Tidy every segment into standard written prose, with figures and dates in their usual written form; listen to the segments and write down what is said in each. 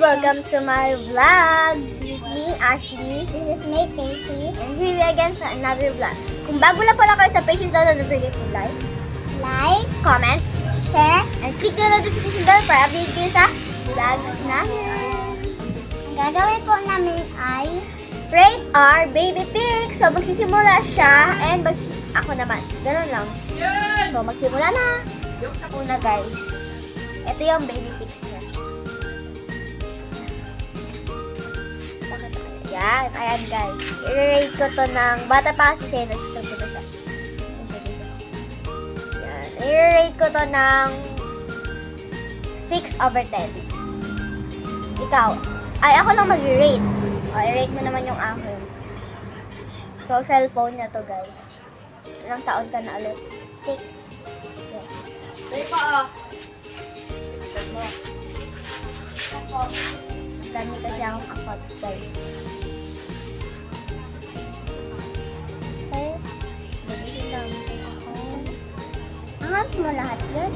Welcome to my vlog. This is me, Ashley. This is me, Casey. And here we again for another vlog. Kung bago lang pala kayo sa page nito, don't forget to like, comment, Share. and click the notification bell para update kayo sa vlogs namin. Ang gagawin po namin ay Rate our baby pig. So, magsisimula siya and ako naman. Ganun lang. So, magsimula na. Una, guys. Ito yung baby pigs niya. Yan. Ayan, guys. I-rate ko to ng bata pa kasi siya. Nagsasabi ko siya. Yan. I-rate ko to ng 6/10. Ikaw. Ay, ako lang mag-rate. O, i-rate mo naman yung akin. So, cellphone na to, guys. Ilang taon ka na ulit? 6. Yes. Dami kasi akong account, guys. Okay. Dami lang yung account. angat mo lahat yun.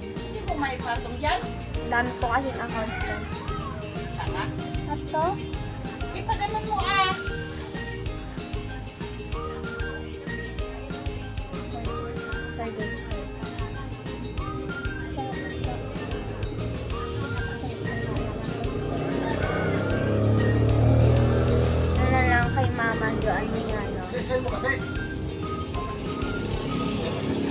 Hindi ko may patong dyan. Dami po kasing account, guys. Sana. Ito. Kita ganun mo ah. Sorry, guys. Ano na lang kay mama, doon niya, no?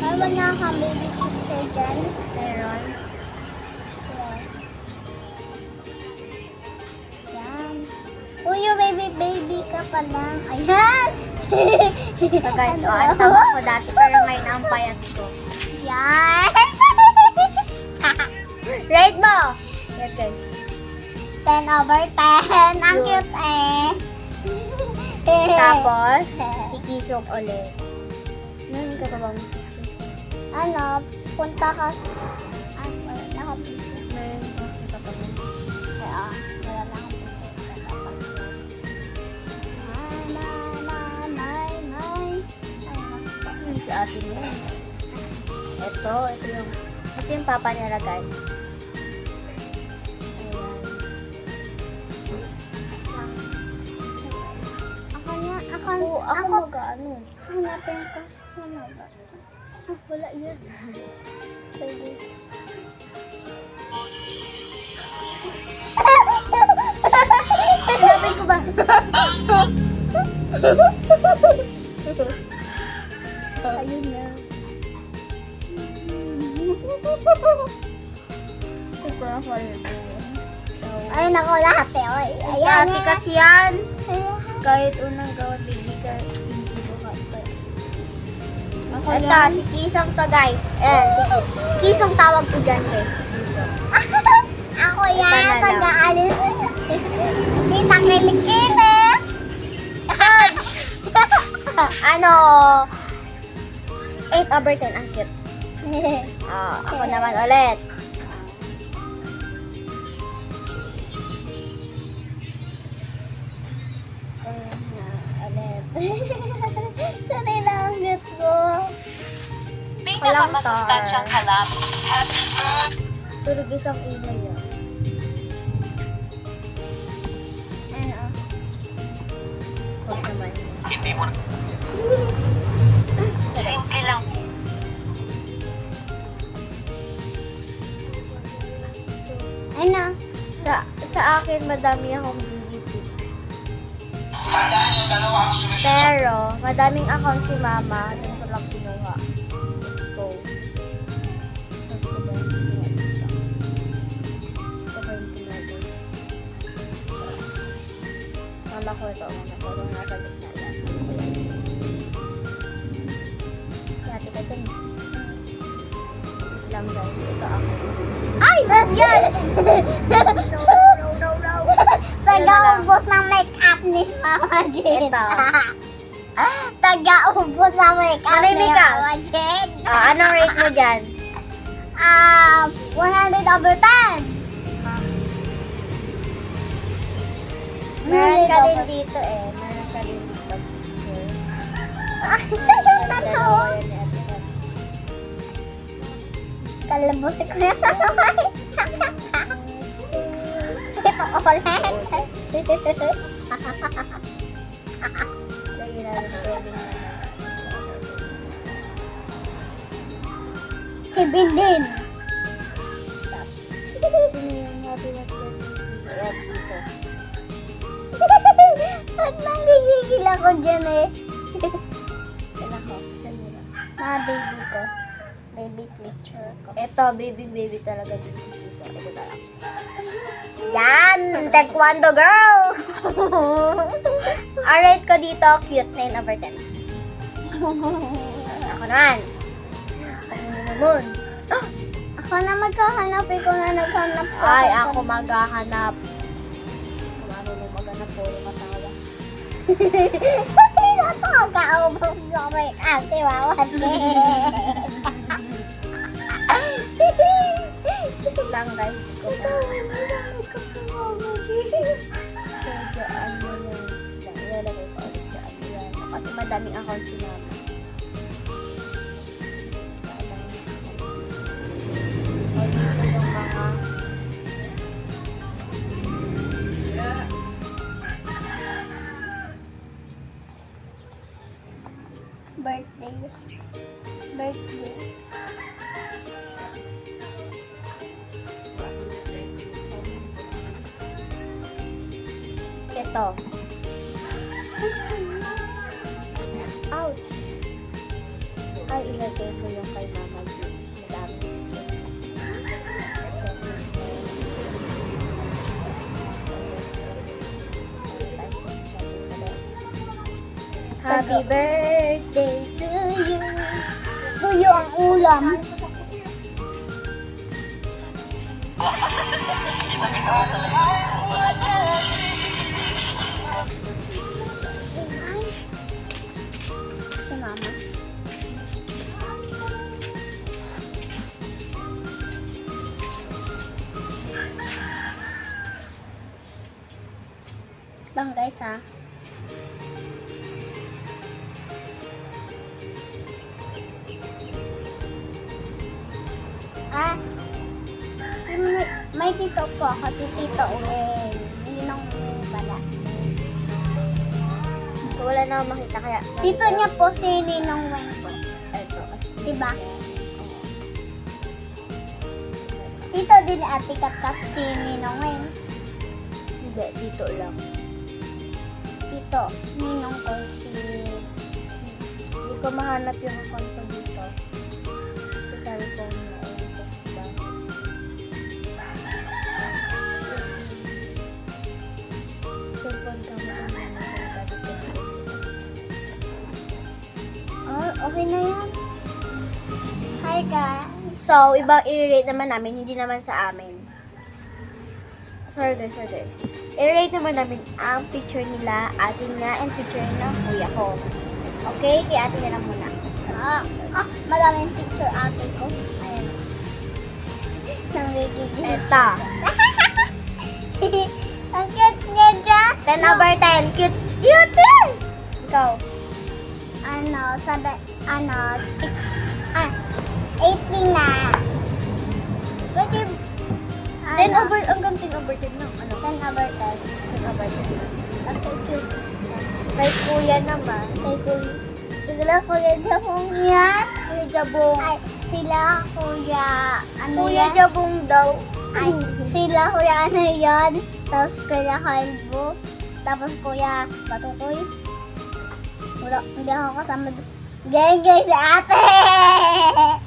Mayroon na kang baby picture dyan. Meron. Yan. Uy, yung baby ka pa lang. Ayan! So guys, ang tama ko dati pero ngayon ang payat ko. Yan! Rate mo! Yan guys. 10/10. Ang Yun. cute eh. Tapos, si Kisong ulit. Meron ka pa bang? Ano, punta ka ay, wala na akong picture. Meron ka pa bang? Kaya, wala na akong picture. Meron si ate mo. Ito yung papa niya lagay. Ayan. Ako mag-ano. Hanapin ko sino ba? Wala yan. Sige. Hanapin ko ba? Ayun na. Super hard. Ayun ako lahat eh. Oy. Ayan, Ayan ate eh. Kat yan. Ayan. Kahit unang gawin, baby ka, easy ko ka. Ako Ito, yan. si Kisong to, guys. Ayan, si Kisong tawag ko dyan, guys. Si Kisong. Ako yan. Iba na lang. Pag-aalis. Kita kilikili. Ano? 8/10, ang cute. Ako naman ulit. Ayan na, ulit. Sanay na ang cute ko. Pinakamasustansyang kalam. Happy Surug isang ingay yan. Ano? Huwag naman. Hindi mo. Simple lang. Ano? Sa akin, madami akong BBP. Tandaan niyo, dalawa ang solusyon. Pero, madaming account si mama. Doon ko lang kinuha. Let's go. Ito ko yung pinagay. Mama ko ito. Mama ko. Doon nasa gitna yan. Si ate ka dun. Wait lang guys. Ito ako. Ay! Yan! No. Taga-ubos ng make-up ni Mama Jane. Ito. Taga-ubos ng make-up ni Marinig ka? Mama Jane. Anong rate mo dyan? 100/10. Meron ka din dito eh. Meron ka din dito. Ay, Dalawa yan ni Ate Kat. Kalabusin ko na sa kamay. Ito ulit. Lagyan natin ng wedding na. Si Bindin. Sino yung happy birthday? Ayan, isa. Ba't nanggigigil ako dyan eh? Yan ako. Saan yun? Mga baby ko. Baby picture ko. Ito, baby talaga din si Suso. Ito talaga. Yan! Taekwondo girl! Alright ko dito, cute. 9/10. Ako naman. Ako naman. Ako na magkahanap. Ikaw na naghanap. Ay, ako maghahanap. Marunong maghanap po yung asawa. Ito kakaubos ko may ate wawat Ito lang guys. Ko ba? So, dyan mo yun. Ilalagay ko ulit dyan. Yan. Kasi madaming account si mama. O, dito yung mga... birthday. Ito. Ouch! Ay, ilagay ko yung kay Mama G. Madami. Happy birthday to you. Tuyo ang ulam. Si Mama. Lang guys ha. Ah, may tito po ako, si Tito Uweng. Hindi nang pala. So, wala na akong makita kaya... Tito niya po si Ninong Weng po. Ito. Diba? Tito din ate Kakat si Ninong Weng. Hindi, dito lang. Tito, Ninong ko si... Hindi ko mahanap yung account ko dito. Sa cellphone na. Ewan ko ba. Cellphone ka maano na dito. Oh, okay na yan. Hi guys. So, ibang i-rate naman namin, hindi naman sa amin. Sorry guys. I-rate naman namin ang picture nila, atin niya, and picture ng kuya ko. Okay? Kaya atin niya lang muna. Maraming picture ate ko. Ayan. Nang regigil. Ito. Ang cute niya dyan. 10/10. Cute. Cute din! Ikaw. 18 na. Pwede, 10/10 hanggang 10/10 lang. Ano? 10/10. 10/10. Ang cute. Kay kuya naman. Kay Kuya. Sila Kuya Jabong yan. Kuya Jabong. Ay, sila Kuya, ano Kuya yan? Jabong daw. Ay, sila Kuya ano yan? Tapos Kuya Kalbo. Tapos Kuya Batukoy. Wala, hindi ako kasama doon. Gay si ate!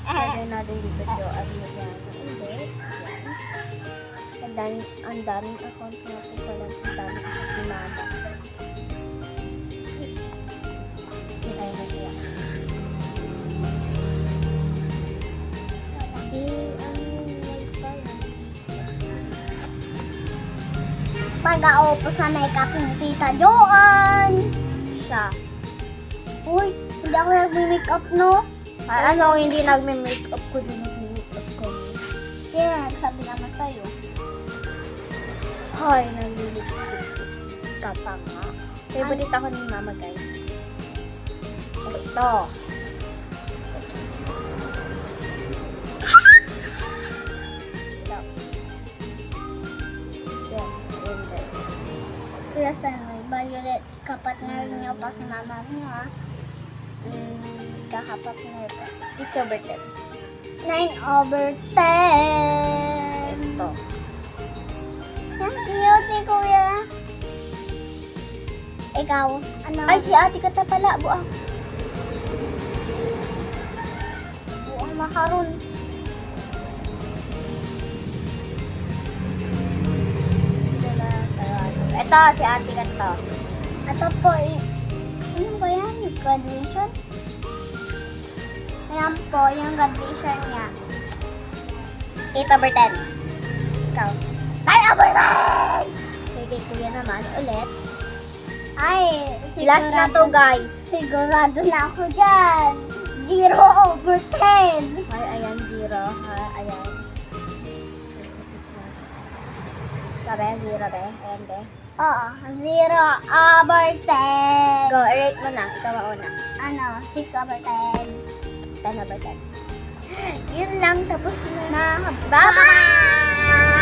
Lagay natin dito Jo. Ano yan? Hindi. Yan. Ang daming account natin pala. Ang daming account ni Mama. Hindi tayo masaya. Pag-aupos na makeup ng Tita Joan. Siya. Uy, hindi ako nag-makeup, no? Ano, hindi nagme-makeup ko din. Nagme-makeup ko. Sino nagsabi naman sa'yo? Hoy, nag-lipstick ka pa nga. Favorite ako ni Mama, guys. Ito. Kuya Sanoy, Violet, kapatner niyo pa si mama niyo, ha? Kakapatner pa. 6/10. 9/10. Ito. Yan, cute ni Kuya. Ikaw, ano? Ay, si ate ka ta pala. Buang. buong macaron. Ito, si ate ka to. Ito po, ano ba yan? Graduation? Ayan po, yung graduation niya. 8/10. Ikaw. 9/10! Kay kuya naman, ulit. Ay, Last na to, guys. Sigurado na ako dyan. 0/10. Ay, ayan, 0. Ha, ayan. Sabi, 0, be. Ayan, be. Oo, 0/10. Go, rate mo na. Ikaw mauna. Ano, 6/10. 10/10. Yun lang, tapos na. Bye-bye!